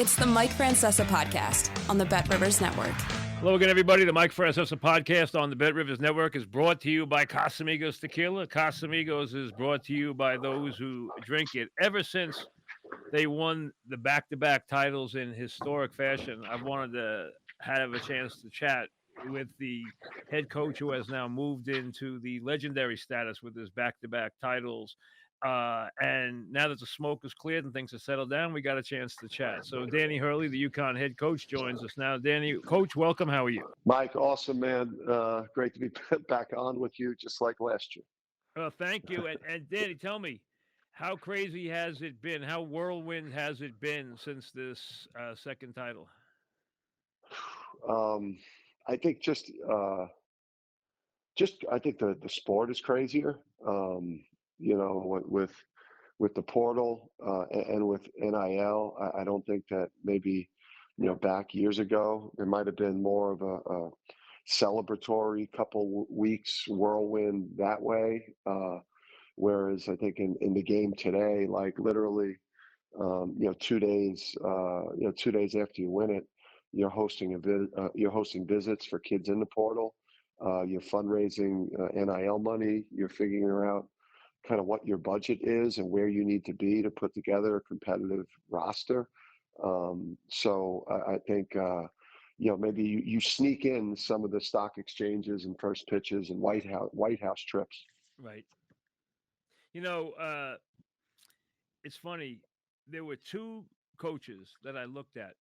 It's the Mike Francesa podcast on the Bet Rivers Network. Hello again, everybody. The Mike Francesa podcast on the Bet Rivers Network is brought to you by Casamigos Tequila. Casamigos is brought to you by those who drink it. Ever since they won the back-to-back titles in historic fashion, I've wanted to have a chance to chat with the head coach who has now moved into the legendary status with his back-to-back titles. And now that the smoke is cleared and things are settled down, we got a chance to chat. So Danny Hurley, the UConn head coach, joins us now. Danny, Coach, welcome. How are you? Mike, awesome, man. Great to be back on with you, just like last year. Thank you. And Danny, tell me, how crazy has it been? How whirlwind has it been since this second title? I think I think the sport is crazier. With the portal and with NIL, I don't think that maybe, back years ago, there might have been more of a celebratory couple weeks whirlwind that way. Whereas I think in the game today, like literally, 2 days, 2 days after you win it, you're hosting visits for kids in the portal. You're fundraising NIL money. You're figuring out kind of what your budget is and where you need to be to put together a competitive roster. So I think, maybe you sneak in some of the stock exchanges and first pitches and White House trips. Right. It's funny. There were two coaches that I looked at,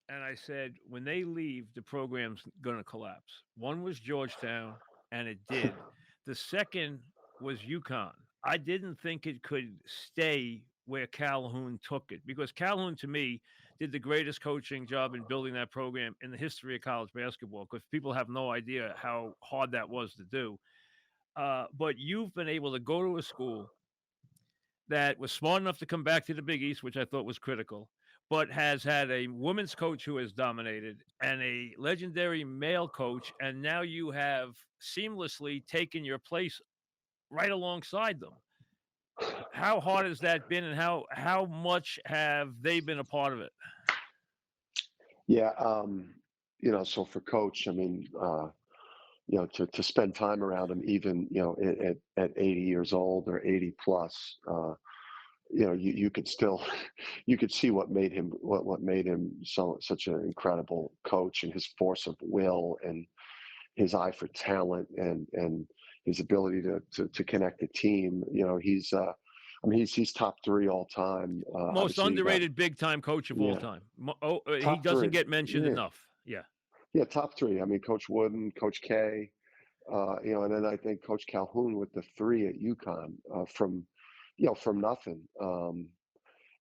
and I said, when they leave, the program's going to collapse. One was Georgetown, and it did. The second was UConn. I didn't think it could stay where Calhoun took it, because Calhoun, to me, did the greatest coaching job in building that program in the history of college basketball, because people have no idea how hard that was to do. But you've been able to go to a school that was smart enough to come back to the Big East, which I thought was critical, but has had a women's coach who has dominated and a legendary male coach, and now you have seamlessly taken your place right alongside them. How hard has that been, and how much have they been a part of it? Yeah, so for Coach, I mean, to spend time around him, even at 80 years old or 80 plus, you could still you could see what made him such an incredible coach, and his force of will and his eye for talent and his ability to connect the team. He's top three all time. Most underrated big time coach of all time. He doesn't get mentioned enough. Yeah. Yeah, top three. I mean, Coach Wooden, Coach K, and then I think Coach Calhoun with the three at UConn from nothing. And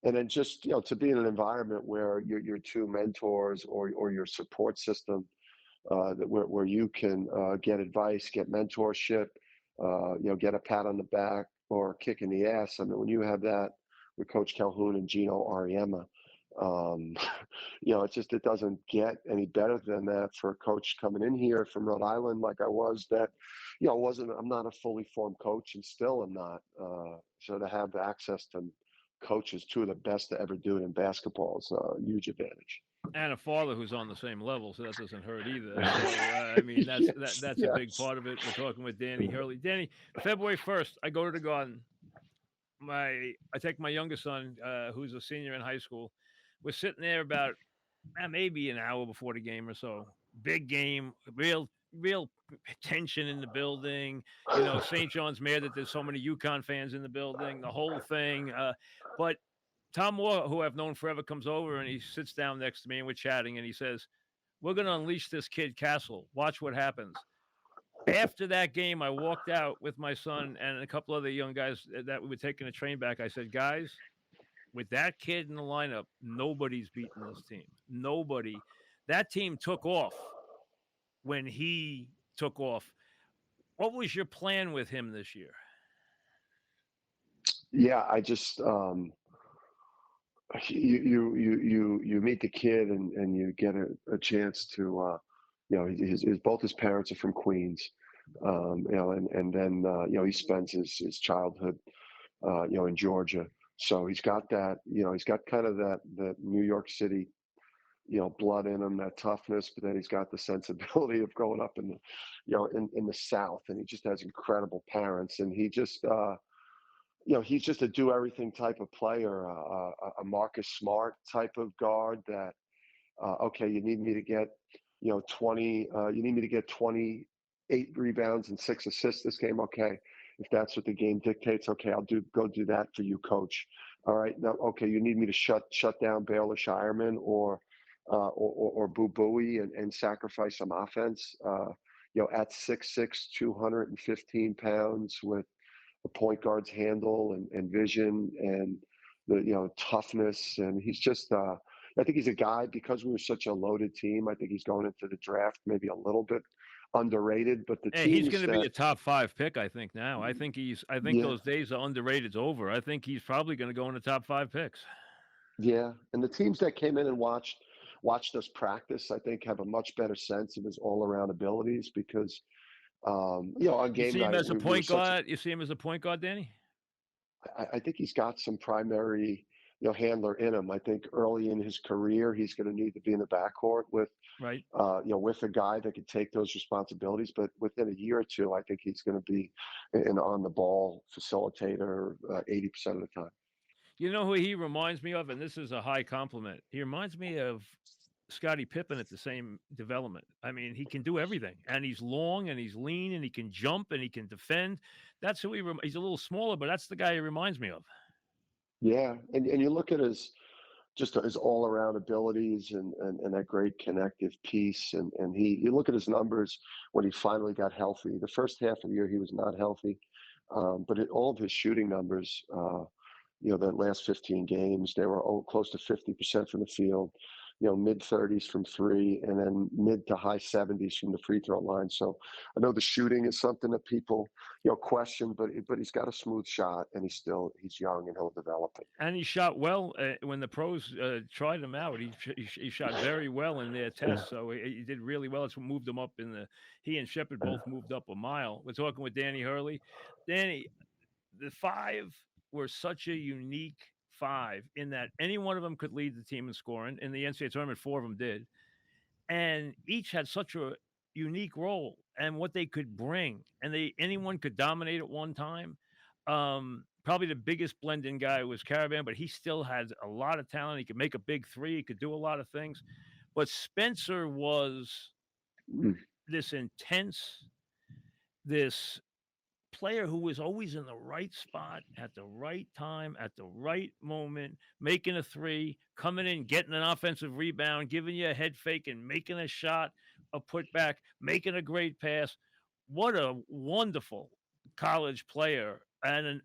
then just, to be in an environment where your two mentors or your support system, where you can get advice, get mentorship, get a pat on the back or a kick in the ass. I mean, when you have that with Coach Calhoun and Gino Ariema, it doesn't get any better than that for a coach coming in here from Rhode Island like I was. That, I'm not a fully formed coach, and still am not. So to have access to coaches, two of the best to ever do it in basketball, is a huge advantage. And a father who's on the same level, so that doesn't hurt either. So, that's a big part of it. We're talking with Danny Hurley. Danny, February 1st, I go to the Garden. I take my youngest son, who's a senior in high school. We're sitting there about maybe an hour before the game or so. Big game, real tension in the building. St. John's mad that there's so many UConn fans in the building, the whole thing. But Tom Moore, who I've known forever, comes over and he sits down next to me and we're chatting, and he says, "We're going to unleash this kid Castle. Watch what happens." After that game, I walked out with my son and a couple other young guys that we were taking a train back. I said, "Guys, with that kid in the lineup, nobody's beating this team. Nobody." That team took off when he took off. What was your plan with him this year? Yeah, I just you meet the kid and you get a chance to both his parents are from Queens, and then he spends his childhood in Georgia. So he's got that, he's got kind of that New York City, blood in him, that toughness, but then he's got the sensibility of growing up in the, in the South, and he just has incredible parents, and he just, he's just a do everything type of player, a Marcus Smart type of guard that, okay, you need me to get, 20, you need me to get 28 rebounds and 6 assists this game. Okay. If that's what the game dictates, okay, go do that for you, coach. All right. Now, okay, you need me to shut down Baylor Shireman or Boo Booey and sacrifice some offense, at 6'6", 215 pounds with a point guard's handle and vision and the, toughness. And he's just, I think he's a guy, because we were such a loaded team, I think he's going into the draft maybe a little bit underrated, but the Hey, he's teams going to that, be a top 5 pick, I think. Now, I think yeah, those days of underrated's over. I think he's probably going to go in the top 5 picks. yeah, and the teams that came in and watched us practice, I think, have a much better sense of his all-around abilities because, on You game see him night as a we were point such. guard. You see him as a point guard, Danny? I think he's got some primary, handler in him. I think early in his career, he's going to need to be in the backcourt with, Right. with a guy that could take those responsibilities. But within a year or two, I think he's going to be an on-the-ball facilitator 80% of the time. You know who he reminds me of, and this is a high compliment. He reminds me of Scottie Pippen at the same development. I mean, he can do everything, and he's long, and he's lean, and he can jump, and he can defend. That's who he's a little smaller, but that's the guy he reminds me of. Yeah, and you look at his all-around abilities and that great connective piece, and you look at his numbers when he finally got healthy. The first half of the year he was not healthy, but all of his shooting numbers. The last 15 games, they were close to 50% from the field, mid 30s from three, and then mid to high 70s from the free throw line. So I know the shooting is something that people, question, but he's got a smooth shot, and he's young, and he'll develop it. And he shot well when the pros tried him out. He shot very well in their tests, so he did really well. It's what moved him up he and Shepard both moved up a mile. We're talking with Danny Hurley. Danny, the 5 were such a unique 5 in that any one of them could lead the team in scoring. In the NCAA tournament, 4 of them did. And each had such a unique role and what they could bring. And anyone could dominate at one time. Probably the biggest blend-in guy was Caravan, but he still had a lot of talent. He could make a big 3. He could do a lot of things. But Spencer was this intense, this player who was always in the right spot at the right time, at the right moment, making a 3, coming in, getting an offensive rebound, giving you a head fake and making a shot, a putback, making a great pass. What a wonderful college player and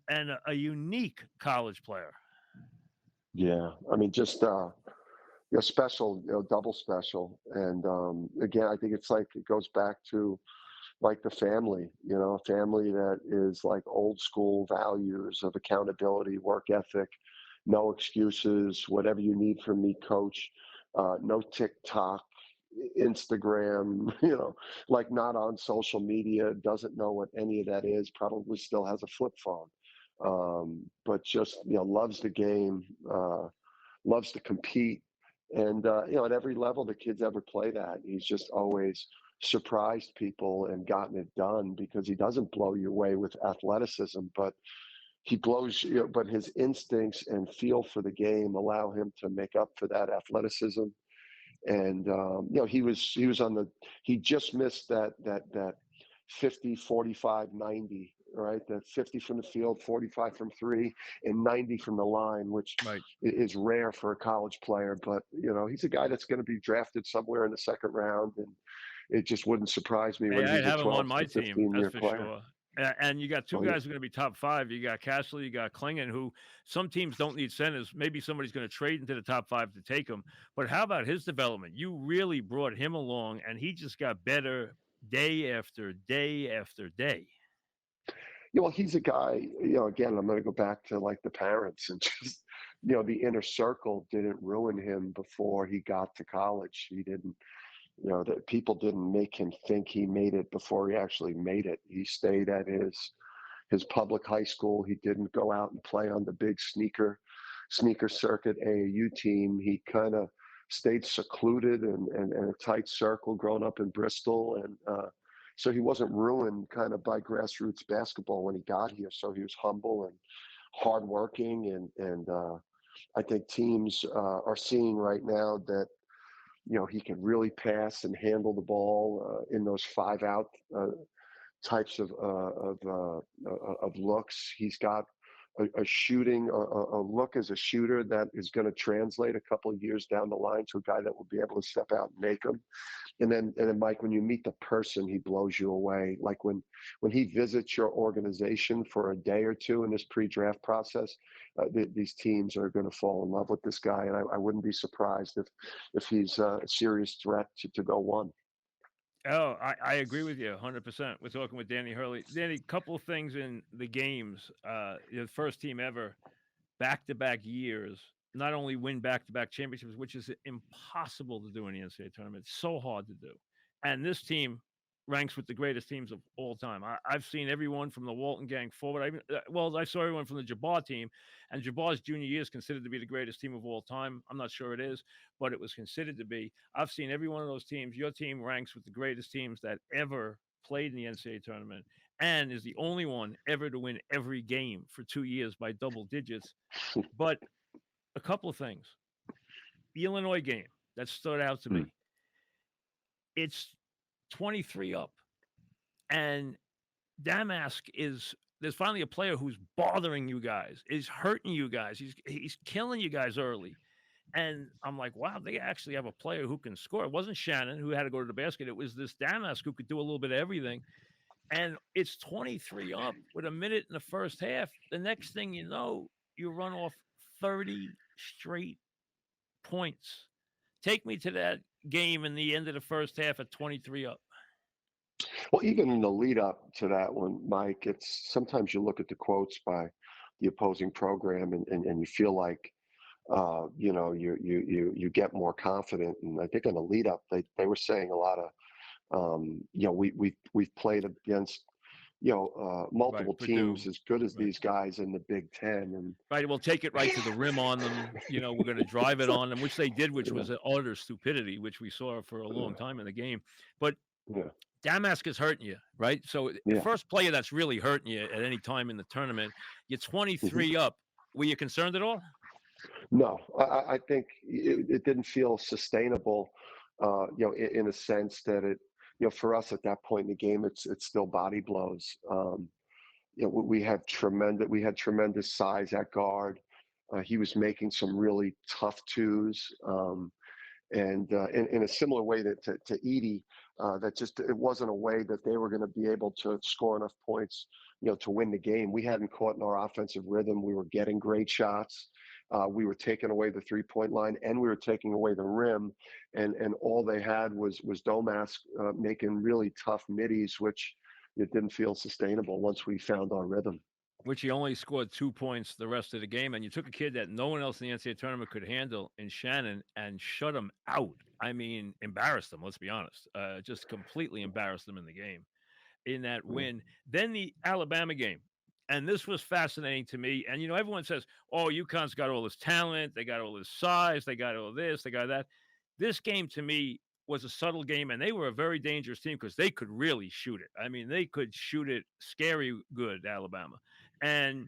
a unique college player. Yeah, I mean, just special, double special, and again, I think it's like it goes back to like the family, a family that is like old school values of accountability, work ethic, no excuses, whatever you need from me, coach. No TikTok, Instagram, like not on social media, doesn't know what any of that is, probably still has a flip phone, but just, loves the game, loves to compete. And, at every level the kids ever play that, he's just always surprised people and gotten it done because he doesn't blow you away with athleticism, but he blows you, but his instincts and feel for the game allow him to make up for that athleticism. And, he just missed that 50, 45, 90, right? That 50 from the field, 45 from 3, and 90 from the line, which is rare for a college player. But, he's a guy that's going to be drafted somewhere in the second round. And it just wouldn't surprise me when he's a 12 to 15-year player. Sure. And you got 2 guys who are going to be top 5. You got Castle, you got Klingon, who some teams don't need centers. Maybe somebody's going to trade into the top 5 to take him. But how about his development? You really brought him along, and he just got better day after day after day. Yeah, well, he's a guy, again, I'm going to go back to like the parents and just, the inner circle didn't ruin him before he got to college. He didn't, that people didn't make him think he made it before he actually made it. He stayed at his, his public high school. He didn't go out and play on the big sneaker circuit AAU team. He kind of stayed secluded and in a tight circle growing up in Bristol. And so he wasn't ruined kind of by grassroots basketball when he got here. So he was humble and hardworking. And I think teams are seeing right now that, he can really pass and handle the ball in those 5-out types of looks. He's got a shooting, a look as a shooter that is going to translate a couple of years down the line to a guy that will be able to step out and make them. And then Mike, when you meet the person, he blows you away. Like when he visits your organization for a day or two in this pre-draft process, these teams are going to fall in love with this guy. And I wouldn't be surprised if he's a serious threat to go one. Oh, I agree with you 100%. We're talking with Danny Hurley. Danny, couple of things in the games. The first team ever, back-to-back years, not only win back-to-back championships, which is impossible to do in the NCAA tournament. It's so hard to do. And this team ranks with the greatest teams of all time. I've seen everyone from the Walton gang forward. I saw everyone from the Jabbar team, and Jabbar's junior year is considered to be the greatest team of all time. I'm not sure it is, but it was considered to be. I've seen every one of those teams. Your team ranks with the greatest teams that ever played in the NCAA tournament and is the only one ever to win every game for 2 years by double digits. But a couple of things. The Illinois game that stood out to me. It's 23 up, and Damask there's finally a player who's bothering you guys, is hurting you guys. He's killing you guys early. And I'm like, wow, they actually have a player who can score. It wasn't Shannon who had to go to the basket. It was this Damask who could do a little bit of everything. And it's 23 up with a minute in the first half. The next thing you know, you run off 30 straight points. Take me to that game in the end of the first half at 23 up. Well, even in the lead up to that one, Mike, it's sometimes you look at the quotes by the opposing program and you feel like, you get more confident. And I think in the lead up, they were saying a lot of, we've played against, multiple teams as good as these guys in the Big Ten. And right, we'll take it right to the rim on them. We're going to drive it on them, which they did, which was an utter stupidity, which we saw for a long time in the game. But Damask is hurting you, right? So the first player that's really hurting you at any time in the tournament, you're 23 up. Were you concerned at all? No, I think it didn't feel sustainable, in a sense that it, for us at that point in the game, it's still body blows. We had tremendous size at guard. He was making some really tough twos. And in a similar way to Edey, that just it wasn't a way that they were going to be able to score enough points, to win the game. We hadn't caught in our offensive rhythm. We were getting great shots. We were taking away the 3-point line, and we were taking away the rim, and all they had was Domask making really tough middies, which it didn't feel sustainable once we found our rhythm. Which he only scored 2 points the rest of the game, and you took a kid that no one else in the NCAA tournament could handle in Shannon and shut him out. I mean, embarrassed him, let's be honest. Just completely embarrassed him in the game, in that win. Then the Alabama game, and this was fascinating to me. And, everyone says, oh, UConn's got all this talent, they got all this size, they got all this, they got that. This game, to me, was a subtle game, and they were a very dangerous team because they could really shoot it. I mean, they could shoot it scary good, Alabama. And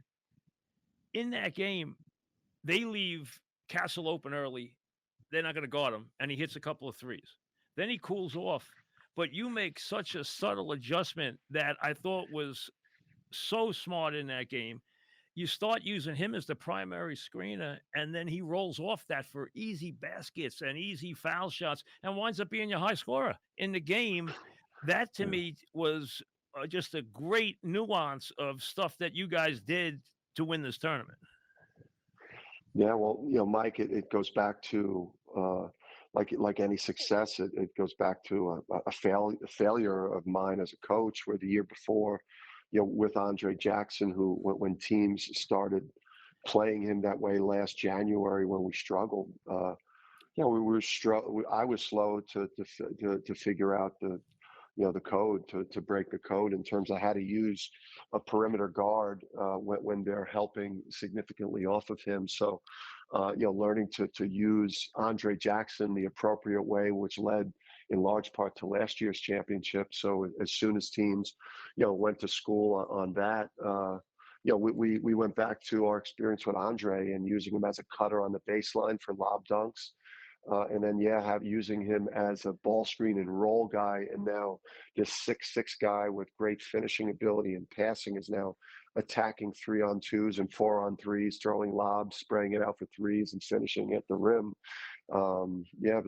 in that game, they leave Castle open early. They're not going to guard him, and he hits a couple of threes. Then he cools off. But you make such a subtle adjustment that I thought was so smart in that game. You start using him as the primary screener, and then he rolls off that for easy baskets and easy foul shots and winds up being your high scorer in the game. That, to me, was just a great nuance of stuff that you guys did to win this tournament. Yeah, well, Mike, it goes back to like any success, it goes back to a failure of mine as a coach, where the year before, with Andre Jackson, who when teams started playing him that way last January when we struggled, I was slow to figure out the code to break the code in terms of how to use a perimeter guard when they're helping significantly off of him. So, learning to use Andre Jackson the appropriate way, which led in large part to last year's championship. So as soon as teams, went to school on that, we went back to our experience with Andre and using him as a cutter on the baseline for lob dunks. And then, using him as a ball screen and roll guy. And now this 6'6" guy with great finishing ability and passing is now attacking 3-on-2s and 4-on-3s, throwing lobs, spraying it out for threes and finishing at the rim. But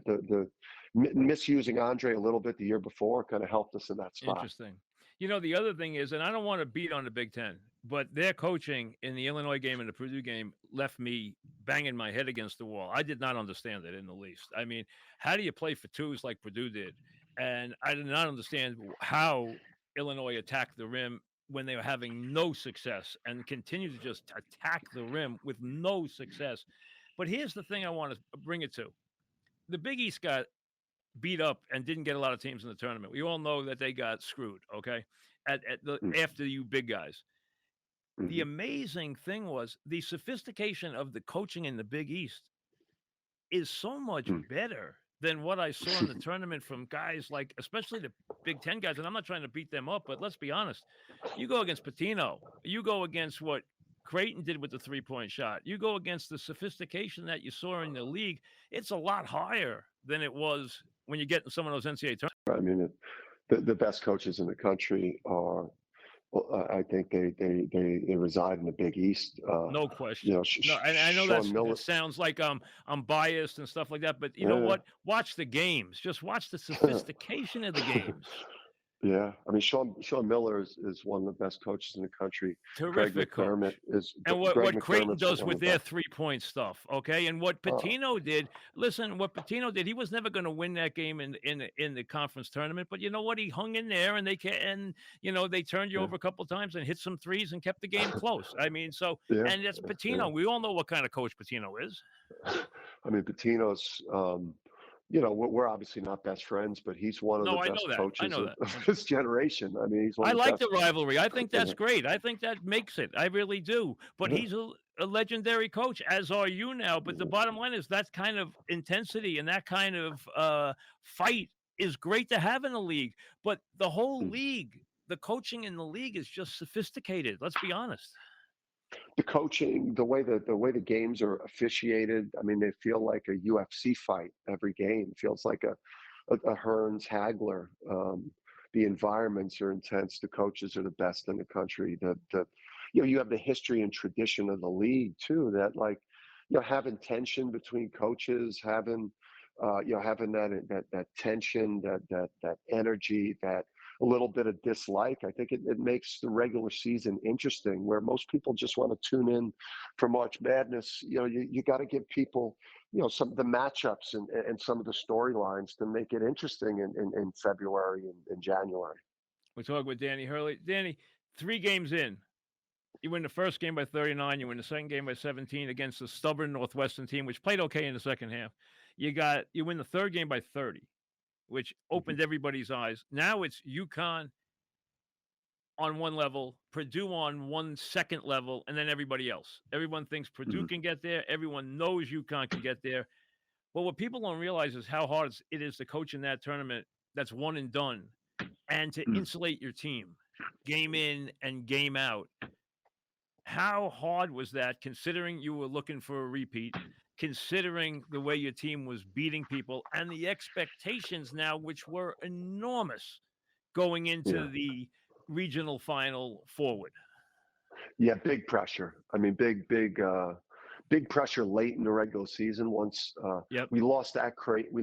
the misusing Andre a little bit the year before kind of helped us in that spot. Interesting. The other thing is, and I don't want to beat on the Big Ten, but their coaching in the Illinois game and the Purdue game left me banging my head against the wall. I did not understand it in the least. I mean, how do you play for twos like Purdue did? And I did not understand how Illinois attacked the rim when they were having no success and continue to just attack the rim with no success. But here's the thing I want to bring it to. The Big East got beat up and didn't get a lot of teams in the tournament. We all know that they got screwed, okay, after you big guys. Mm-hmm. The amazing thing was the sophistication of the coaching in the Big East is so much better than what I saw in the tournament from guys like, especially the Big Ten guys. And I'm not trying to beat them up, but let's be honest. You go against Pitino. You go against what Creighton did with the three-point shot. You go against the sophistication that you saw in the league. It's a lot higher than it was when you get in some of those NCAA tournaments. I mean, the best coaches in the country are, I think they reside in the Big East. No question. No, and I know that sounds like I'm biased and stuff like that, but you know what? Watch the games. Just watch the sophistication of the games. Yeah, I mean, Sean Miller is one of the best coaches in the country. Terrific coach. And what Creighton does with their three-point stuff, okay? And what Pitino did, listen, what Pitino did, he was never going to win that game in the conference tournament, but you know what? He hung in there, and they turned you over a couple of times and hit some threes and kept the game close. I mean, and that's Pitino. Yeah. We all know what kind of coach Pitino is. I mean, Pitino's. We're obviously not best friends, but he's one of the best coaches of this generation. I mean, he's one of the best. The rivalry. I think that's great. I think that makes it. I really do. But he's a legendary coach, as are you now. But the bottom line is that kind of intensity and that kind of fight is great to have in a league. But the whole league, the coaching in the league is just sophisticated. Let's be honest. The coaching, the way the games are officiated, I mean, they feel like a UFC fight every game. It feels like a Hearns Hagler. The environments are intense. The coaches are the best in the country. You have the history and tradition of the league too. That having tension between coaches, having that tension, that energy, that a little bit of dislike. I think it makes the regular season interesting, where most people just want to tune in for March Madness. You got to give people, some of the matchups and some of the storylines to make it interesting in February and January. We're talking with Danny Hurley. Danny, 3 games in. You win the first game by 39. You win the second game by 17 against a stubborn Northwestern team, which played okay in the second half. You win the third game by 30. Which opened everybody's eyes. Now it's UConn on one level, Purdue on one second level, and then everybody else. Everyone thinks Purdue can get there. Everyone knows UConn can get there. But what people don't realize is how hard it is to coach in that tournament that's one and done, and to insulate your team, game in and game out. How hard was that, considering you were looking for a repeat? Considering the way your team was beating people and the expectations now, which were enormous going into the regional final forward. Yeah, big pressure. I mean, big pressure late in the regular season. Once we lost at Creighton.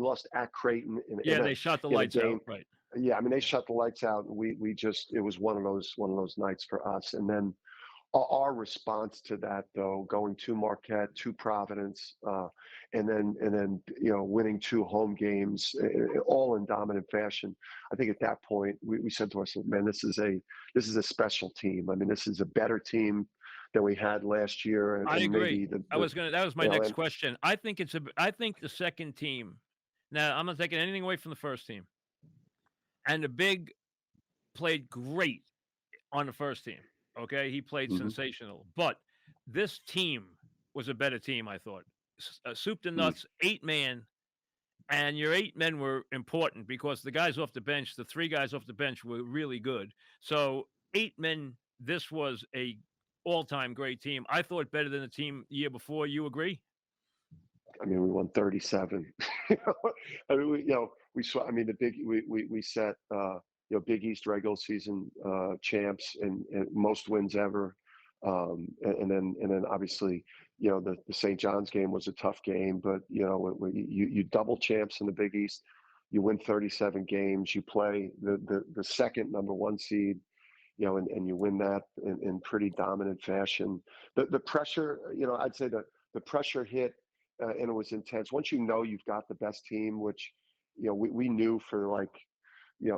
They shot the lights out, right? Yeah, I mean, they shut the lights out. It was one of those nights for us. And then our response to that, though, going to Marquette, to Providence, and then winning 2 home games, all in dominant fashion. I think at that point we said to ourselves, "Man, this is a special team. I mean, this is a better team than we had last year." I agree. That was my next question. I think the second team. Now, I'm not taking anything away from the first team. And the big played great on the first team. Okay, he played Mm-hmm. sensational, but this team was a better team. I thought, soup to Mm. nuts, 8-man, and your 8 men were important because the guys off the bench, the 3 guys off the bench, were really good. So 8 men. This was a all-time great team. I thought better than the team the year before. You agree? I mean, we won 37. I mean, I mean, we set, Big East regular season champs and most wins ever. And then obviously, the St. John's game was a tough game, but you double champs in the Big East, you win 37 games, you play the second number one seed, and you win that in pretty dominant fashion. The pressure, I'd say the pressure hit, and it was intense. Once you've got the best team, which we knew for like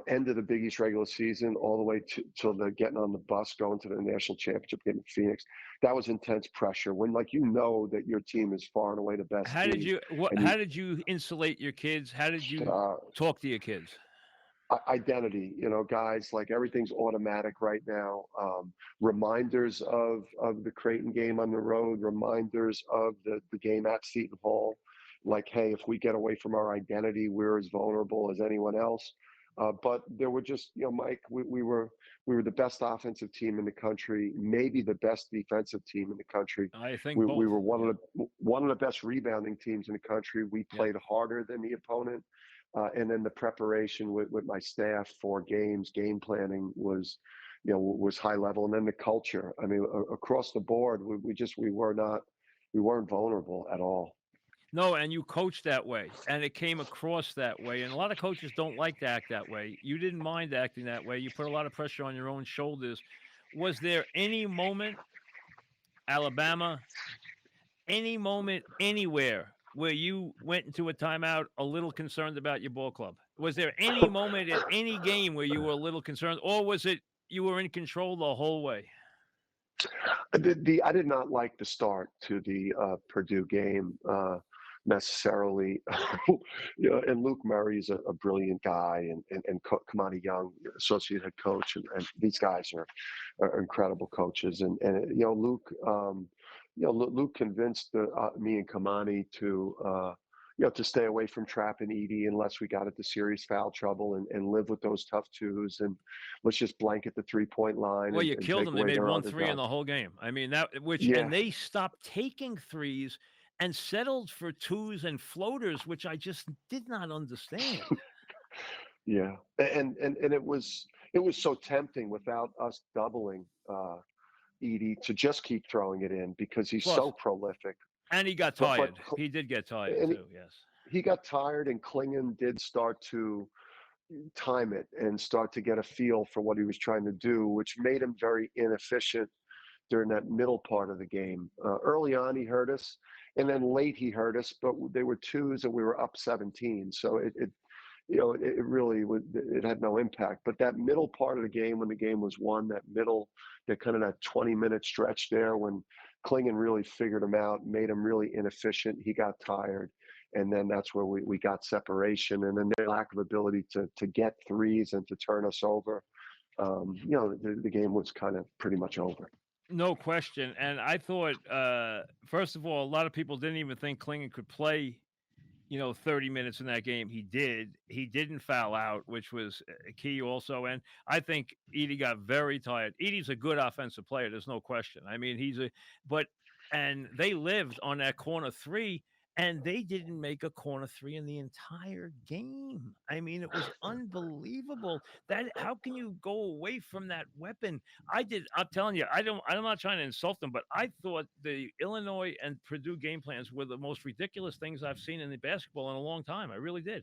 end of the Big East regular season all the way till the getting on the bus going to the national championship game in Phoenix. That was intense pressure when that your team is far and away the best How did team. how did you insulate your kids? How did you talk to your kids? Identity, guys, like everything's automatic right now. Reminders of the Creighton game on the road, reminders of the game at Seton Hall. Like, hey, if we get away from our identity, we're as vulnerable as anyone else. But there were just, Mike, we were the best offensive team in the country, maybe the best defensive team in the country. I think we both. were one of the best rebounding teams in the country. We played harder than the opponent. And then the preparation with my staff for games, game planning was high level. And then the culture. I mean, across the board, we weren't vulnerable at all. No, and you coached that way, and it came across that way. And a lot of coaches don't like to act that way. You didn't mind acting that way. You put a lot of pressure on your own shoulders. Was there any moment, Alabama, any moment anywhere where you went into a timeout a little concerned about your ball club? Was there any moment in any game where you were a little concerned, or was it you were in control the whole way? I did not like the start to the Purdue game necessarily. And Luke Murray is a brilliant guy, and Kamani Young, associate head coach, and these guys are incredible coaches. And Luke, Luke convinced me and Kamani to stay away from trapping Edie unless we got into serious foul trouble and live with those tough twos, and let's just blanket the 3-point line. Well, you and killed them. They made 1 3 in underdog. the whole game. I mean, and they stopped taking threes and settled for 2s and floaters, which I just did not understand. Yeah, and it was so tempting without us doubling Edie to just keep throwing it in because he's so prolific. And he got tired. He did get tired too, yes. He got tired, and Klingon did start to time it and start to get a feel for what he was trying to do, which made him very inefficient during that middle part of the game. Early on, he hurt us, and then late he hurt us, but they were 2s and we were up 17. So it really it had no impact. But that middle part of the game, when the game was won, that 20-minute stretch there when Klingon really figured him out, made him really inefficient. He got tired. And then that's where we got separation. And then their lack of ability to get threes and to turn us over, the game was kind of pretty much over. No question. And I thought, first of all, a lot of people didn't even think Klingon could play, 30 minutes in that game. He did. He didn't foul out, which was key also. And I think Edie got very tired. Edie's a good offensive player. There's no question. I mean, and they lived on that corner 3. And they didn't make a corner 3 in the entire game. I mean, it was unbelievable. How can you go away from that weapon? I'm telling you, I'm not trying to insult them, but I thought the Illinois and Purdue game plans were the most ridiculous things I've seen in the basketball in a long time. I really did.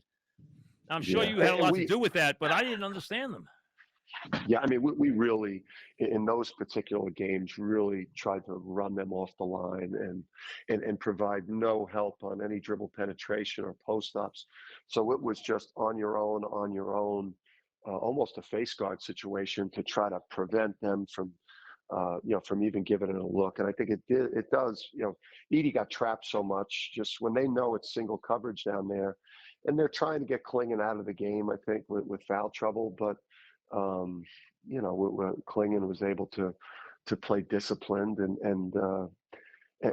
I'm sure you had a lot to do with that, but I didn't understand them. Yeah, I mean, we really, in those particular games, really tried to run them off the line and provide no help on any dribble penetration or post-ups. So it was just on your own, almost a face guard situation to try to prevent them from even giving it a look. And I think it does, Edie got trapped so much just when they know it's single coverage down there, and they're trying to get Klingon out of the game, I think, with foul trouble. But Klingon was able to play disciplined and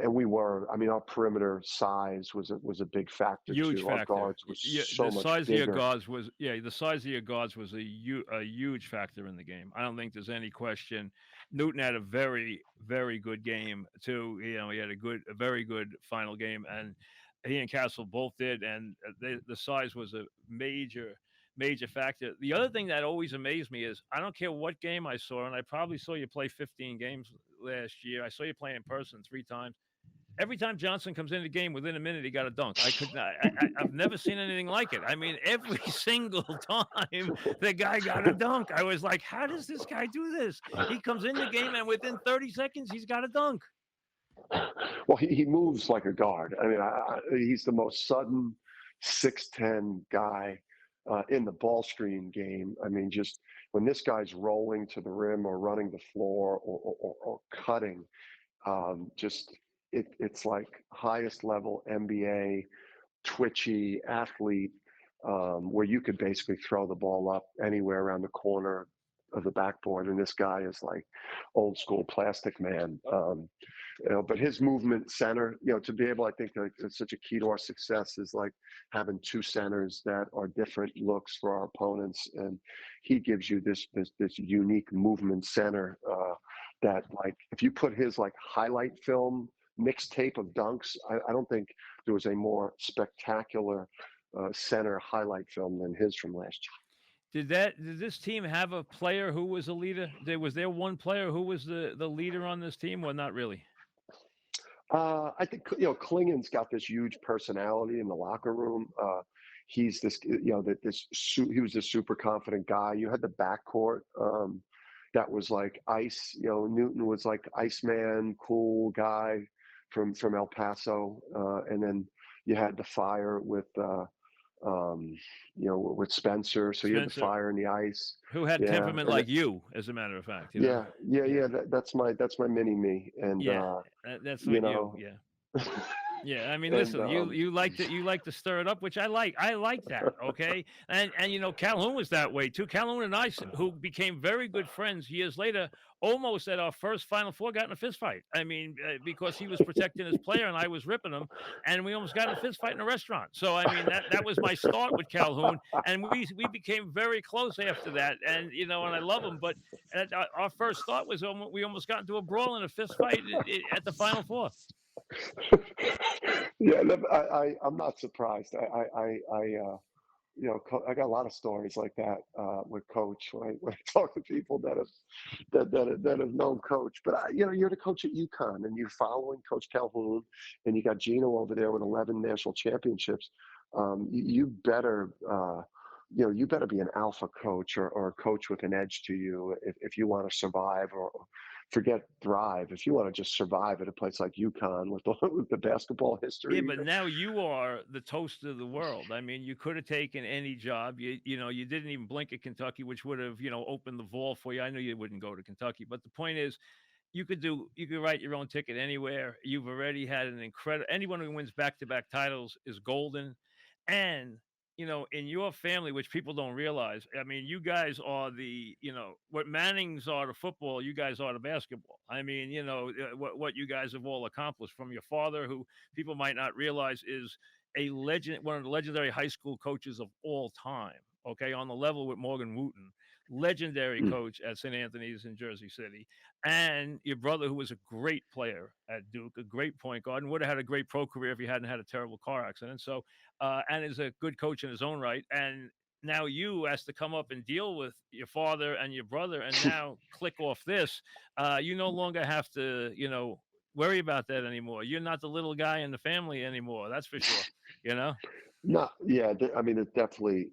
we were. I mean, our perimeter size was a big factor Huge too. Our factor. guards were Yeah, so the much size of your bigger. guards was the size of your guards was a huge factor in the game. I don't think there's any question. Newton had a very very good game too. He had a very good final game, and he and Castle both did, and the size was a major factor. The other thing that always amazed me is I don't care what game I saw, and I probably saw you play 15 games last year. I saw you play in person 3 times. Every time Johnson comes in the game, within a minute he got a dunk. I could not. I've never seen anything like it. I mean, every single time the guy got a dunk, I was like, "How does this guy do this?" He comes in the game, and within 30 seconds, he's got a dunk. Well, he moves like a guard. I mean, he's the most sudden 6'10" guy in the ball screen game. I mean, just when this guy's rolling to the rim or running the floor or cutting, just it's like highest level NBA twitchy athlete, where you could basically throw the ball up anywhere around the corner of the backboard, and this guy is like old school plastic man. But his movement center, to be able, I think it's such a key to our success is like having two centers that are different looks for our opponents, and he gives you this unique movement center that, like, if you put his like highlight film mixtape of dunks, I don't think there was a more spectacular center highlight film than his from last Did this team have a player who was a leader? Was there one player who was the leader on this team, or not really? I think Klingon's got this huge personality in the locker room. He's this, he was this super confident guy. You had the backcourt that was like ice. Newton was like Iceman, cool guy from El Paso, and then you had the fire with with Spencer. So you had the Spencer, fire and the ice. who had Yeah, temperament like you, as a matter of fact. yeah. That's my mini me, and Yeah, that's you what you. know, Yeah. Yeah, I mean, and listen, you like to stir it up, which I like. I like that. Okay, and Calhoun was that way too. Calhoun and I, who became very good friends years later, almost at our first Final Four, got in a fist fight. I mean, because he was protecting his player and I was ripping him, and we almost got in a fist fight in a restaurant. So I mean, that was my start with Calhoun, and we became very close after that. And and I love him, but our first thought was we almost got into a brawl and a fist fight at the Final Four. yeah, I'm not surprised. I got a lot of stories like that with Coach when I talk to people that have known Coach. But you're the coach at UConn, and you're following Coach Calhoun, and you got Gino over there with 11 national championships. You better. You better be an alpha coach or a coach with an edge to you if you want to survive, or forget thrive. If you want to just survive at a place like UConn with the basketball Yeah, history. but now you are the toast of the world. I mean, you could have taken any job. You didn't even blink at Kentucky, which would have, opened the vault for you. I know you wouldn't go to Kentucky, but the point is, you could write your own ticket anywhere. You've already had an incredible. Anyone who wins back-to-back titles is golden, and in your family, which people don't realize, I mean, you guys are what Mannings are to football, you guys are to basketball. I mean, what you guys have all accomplished, from your father, who people might not realize is a legend, one of the legendary high school coaches of all time. Okay, on the level with Morgan Wooten, legendary coach at St. Anthony's in Jersey City, and your brother, who was a great player at Duke, a great point guard, and would have had a great pro career if he hadn't had a terrible car accident. So, and is a good coach in his own right. And now you has to come up and deal with your father and your brother, and now click off this. You no longer have to, worry about that anymore. You're not the little guy in the family anymore. That's for sure. No, yeah, I mean, it definitely.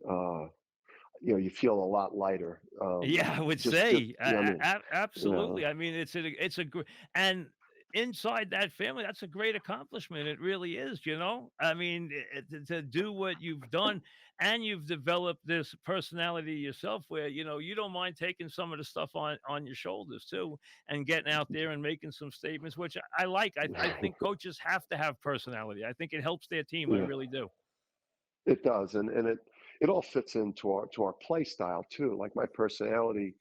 You feel a lot lighter. Yeah, I would Just, say I mean, absolutely. I mean, it's a great, and inside that family, that's a great accomplishment. It really is. I mean, to do what you've done, and you've developed this personality yourself, where you don't mind taking some of the stuff on your shoulders too, and getting out there and making some statements, which I like. I think coaches have to have personality. I think it helps their team. I yeah, really do. it does, and it all fits into our play style too. Like my personality,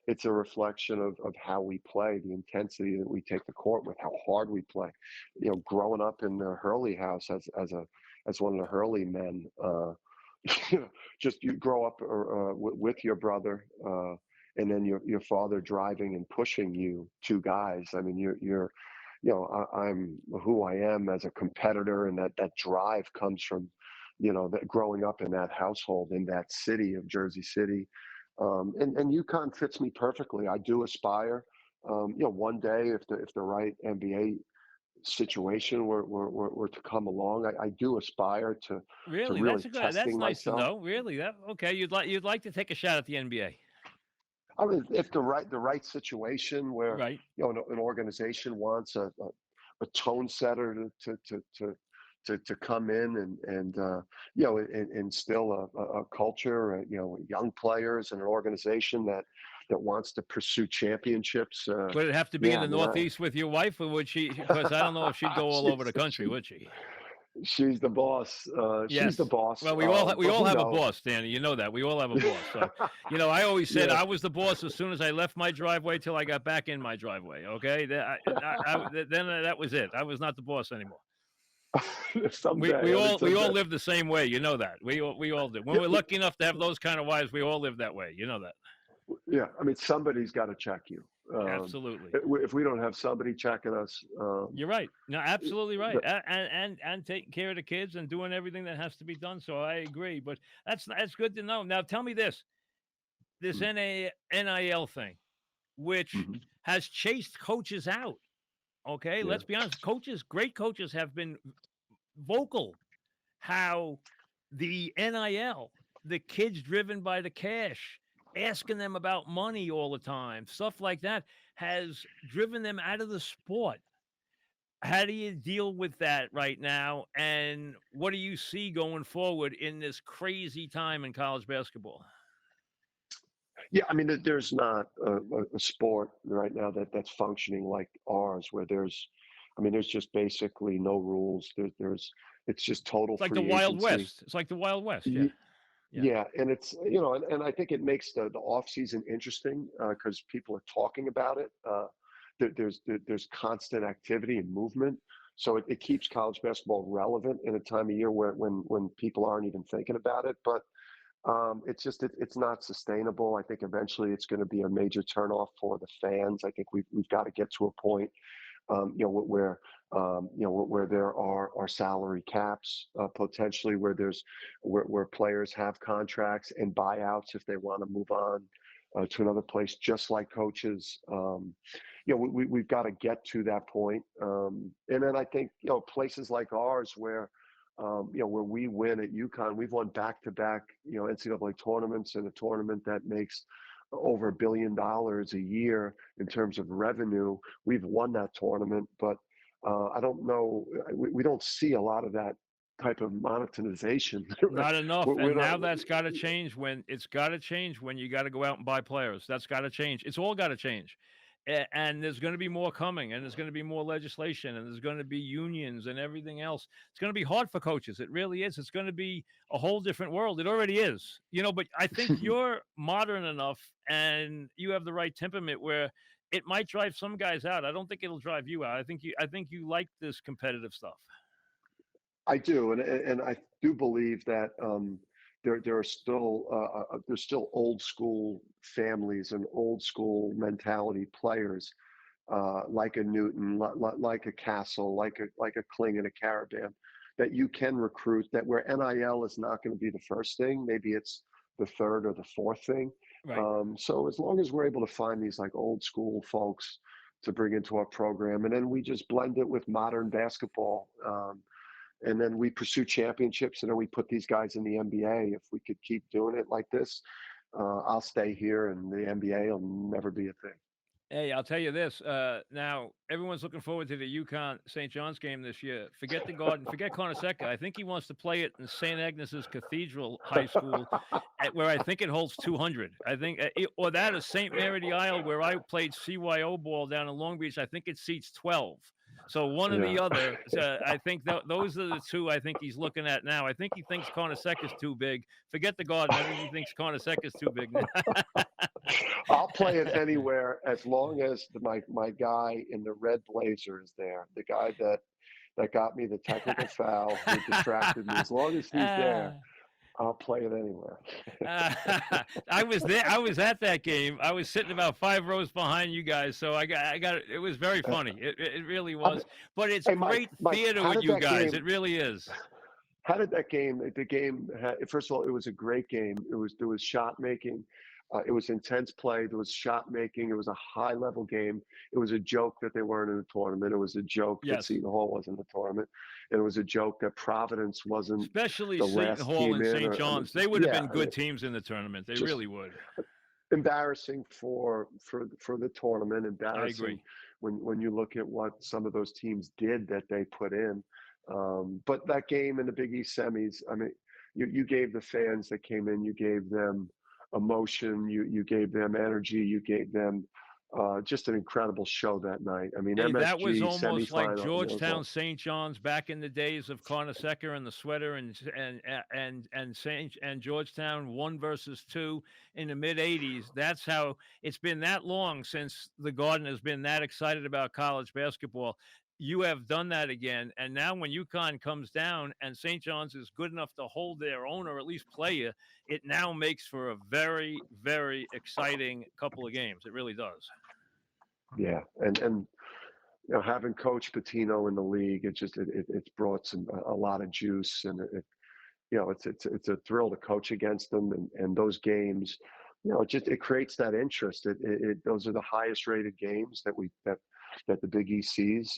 it's a reflection of how we play, the intensity that we take the court with, how hard we play. Growing up in the Hurley house as one of the Hurley men, just you grow up with your brother, and then your father driving and pushing you, two guys. I mean, I'm who I am as a competitor, and that drive comes from, that growing up in that household in that city of Jersey City, and UConn fits me perfectly. I do aspire, one day if the right NBA situation were to come along, I do aspire to Really, really that's testing nice to myself. know. Really, that okay? You'd like to take a shot at the NBA, I mean, if the right situation where right? an organization wants a tone setter to come in and instill a culture, young players and an organization that wants to pursue championships. Would it have to be Yeah, in I the mean, Northeast with your wife, or would she? Because I don't know if she'd go all over the country, would she? she's the boss. She's the Yes. boss. Well, we But all who have a knows? boss, Danny. You know that. We all have a boss. So, I always said Yeah. I was the boss as soon as I left my driveway till I got back in my driveway. Okay. Then that was it. I was not the boss anymore. Someday. We I mean, all someday. live the same way. You know that. We all do. When we're lucky enough to have those kind of wives, we all live that way. You know that. Yeah, I mean, somebody's got to check you. Absolutely. If we don't have somebody checking us, You're right. No, absolutely right. the- And taking care of the kids and doing everything that has to be done. So I agree. But that's good to know. Now tell me this NIL thing, which Mhm. has chased coaches out. Okay, Yeah. let's be honest. Great coaches have been vocal how the NIL, the kids driven by the cash, asking them about money all the time, stuff like that, has driven them out of the sport. How do you deal with that right now? And what do you see going forward in this crazy time in college basketball? Yeah, I mean, there's not a sport right now that's functioning like ours, where there's just basically no rules. It's just total It's like the free Wild agency. West. It's like the Wild West. Yeah. Yeah. Yeah, and it's and I think it makes the off season interesting because people are talking about it. There's constant activity and movement, so it keeps college basketball relevant in a time of year when people aren't even thinking about it. But it's not sustainable. I think eventually it's going to be a major turnoff for the fans. I think we've got to get to a point where there are salary caps potentially, where players have contracts and buyouts if they want to move on to another place, just like coaches. We've got to get to that point. And then I think places like ours where where we win at UConn, we've won back-to-back NCAA tournaments, and a tournament that makes over $1 billion a year in terms of revenue. We've won that tournament, but I don't know. We don't see a lot of that type of monetization. Not enough. We're And now not. that's got to change when you got to go out and buy players. That's got to change. It's all got to change. And there's going to be more coming, and there's going to be more legislation, and there's going to be unions and everything else. It's going to be hard for coaches. It really is. It's going to be a whole different world. It already is, but I think you're modern enough and you have the right temperament where it might drive some guys out. I don't think it'll drive you out. I think you like this competitive stuff. I do, and I do believe that there are still there's still old school families and old school mentality players like a Newton, like a Castle, like a Kling and a Caravan that you can recruit. That where NIL is not going to be the first thing, maybe it's the third or the fourth thing. Right. So as long as we're able to find these like old school folks to bring into our program, and then we just blend it with modern basketball. And then we pursue championships, and then we put these guys in the NBA. If we could keep doing it like this, I'll stay here, and the NBA will never be a thing. Hey, I'll tell you this. Now, everyone's looking forward to the UConn St. John's game this year. Forget the Garden. Forget Cornerseca. I think he wants to play it in St. Agnes's Cathedral High School, where I think it holds 200. I think, or that is St. Mary the Isle, where I played CYO ball down in Long Beach. I think it seats 12. So one or the Yeah. other. So I think those are the two I think he's looking at now. I think he thinks Carnesecca is too big. Forget the Garden. I think he thinks Carnesecca is too big now. I'll play it anywhere as long as my guy in the red blazer is there. The guy that got me the technical foul, who distracted me. As long as he's there, I'll play it anywhere. I was there. I was at that game. I was sitting about 5 rows behind you guys, so I got it. It was very funny. It really was. But it's Hey, great Mike, theater how with did you that guys. game? It really is. How did that game? The game. First of all, it was a great game. There was shot making. It was intense play. There was shot making. It was a high level game. It was a joke that they weren't in the tournament. It was a joke that Yes. Seton Hall wasn't in the tournament. And it was a joke that Providence wasn't. Especially the Seton last Hall team and in, St. or, John's. They would have yeah, been good teams in the tournament. They just really would. embarrassing for the tournament. I Embarrassing agree. when you look at what some of those teams did that they put in. But that game in the Big East semis, I mean, you gave the fans that came in, you gave them emotion, you gave them energy, you gave them just an incredible show that night. I mean, Hey, that was MSG almost like semifinal. Georgetown, St. John's back in the days of Carnesecca and the sweater, and Georgetown 1 versus 2 in the mid '80s. That's how it's been that long since the Garden has been that excited about college basketball. You have done that again, and now when UConn comes down and St. John's is good enough to hold their own or at least play you, it now makes for a very, very exciting couple of games. It really does. Yeah, and having Coach Pitino in the league, it's brought a lot of juice, and it's a thrill to coach against them, and those games, it creates that interest. Those are the highest rated games that the Big East sees,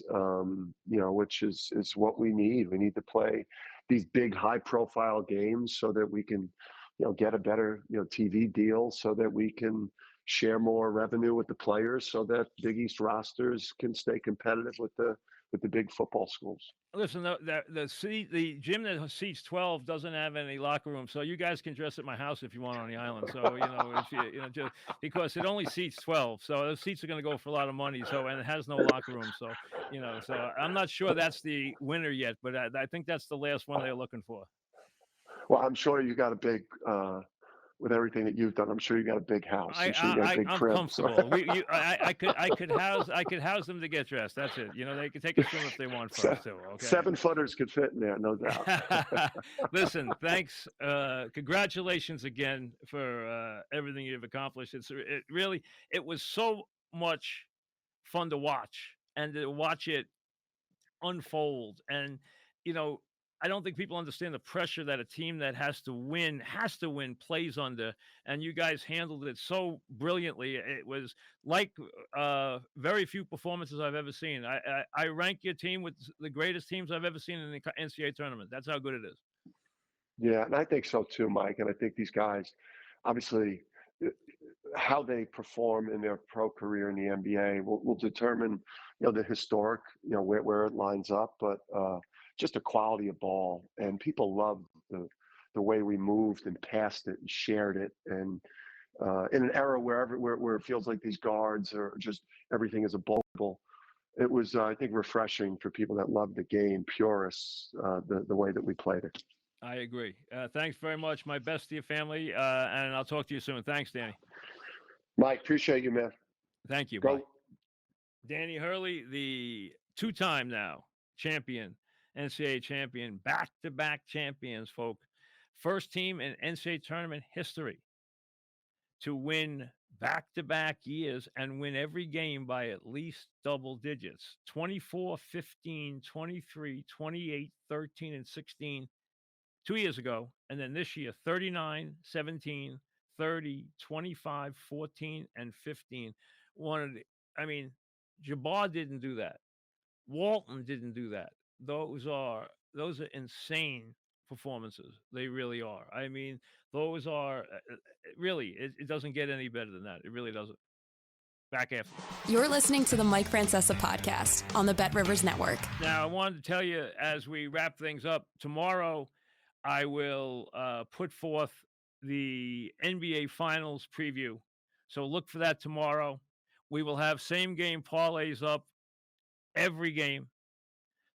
which is what we need. We need to play these big, high profile games so that we can, get a better, TV deal, so that we can share more revenue with the players, so that Big East rosters can stay competitive with the big football schools. Listen, the gym that seats 12 doesn't have any locker room, so you guys can dress at my house if you want on the island. So if just because it only seats 12, so those seats are going to go for a lot of money. So and it has no locker room, so so I'm not sure that's the winner yet, but I think that's the last one they're looking for. Well, I'm sure you got a big. With everything that you've done, I'm sure you got a big house. I'm sure you got a big I'm crib. comfortable. So. I could house them to get dressed. That's it. They could take a swim if they want first too. Okay. 7-footers could fit in there, no doubt. Listen, thanks. Congratulations again for everything you've accomplished. It was so much fun to watch and to watch it unfold. And I don't think people understand the pressure that a team that has to win plays under, and you guys handled it so brilliantly. It was like very few performances I've ever seen. I rank your team with the greatest teams I've ever seen in the NCAA tournament. That's how good it is. Yeah, and I think so too, Mike. And I think these guys, obviously, how they perform in their pro career in the NBA will determine, the historic, where it lines up. But just the quality of ball, and people love the way we moved and passed it and shared it, and in an era where it feels like these guards are just everything is a ball. It was, I think, refreshing for people that love the game, purists, the way that we played it. I agree. Thanks very much. My best to your family, and I'll talk to you soon. Thanks, Danny. Mike, appreciate you, man. Thank you. Go. Bye. Danny Hurley, the 2-time now champion, NCAA champion, back-to-back champions, folk. First team in NCAA tournament history to win back-to-back years and win every game by at least double digits. 24, 15, 23, 28, 13, and 16 2 years ago. And then this year, 39, 17, 30, 25, 14, and 15. Jabbar didn't do that. Walton didn't do that. Those are insane performances. They really are. Those are really, it doesn't get any better than that. It really doesn't. Back after. You're listening to the Mike Francesa podcast on the Bet Rivers Network. Now, I wanted to tell you, as we wrap things up, tomorrow I will put forth the NBA Finals preview. So look for that tomorrow. We will have same game parlays up every game.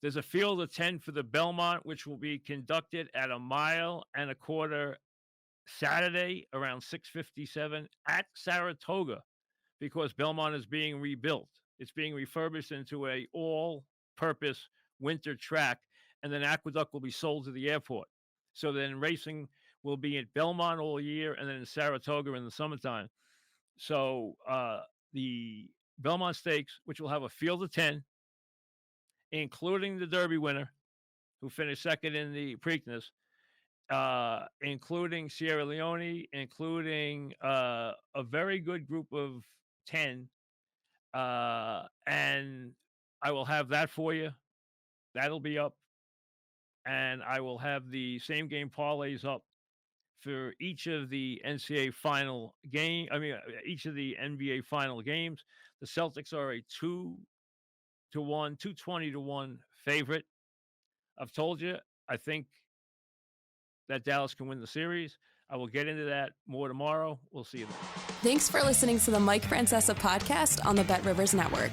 There's a field of 10 for the Belmont, which will be conducted at 1.25 miles Saturday around 6:57 at Saratoga, because Belmont is being rebuilt. It's being refurbished into a all-purpose winter track, and then Aqueduct will be sold to the airport. So then racing will be at Belmont all year, and then in Saratoga in the summertime. So the Belmont Stakes, which will have a field of 10, including the Derby winner, who finished second in the Preakness, including Sierra Leone, including a very good group of 10. And I will have that for you. That'll be up. And I will have the same game parlays up for each of the NCAA final game. I mean, each of the NBA final games. The Celtics are a 2-1, 220-1 favorite. I've told you, I think that Dallas can win the series. I will get into that more tomorrow. We'll see you then. Thanks for listening to the Mike Francesa podcast on the Bet Rivers Network.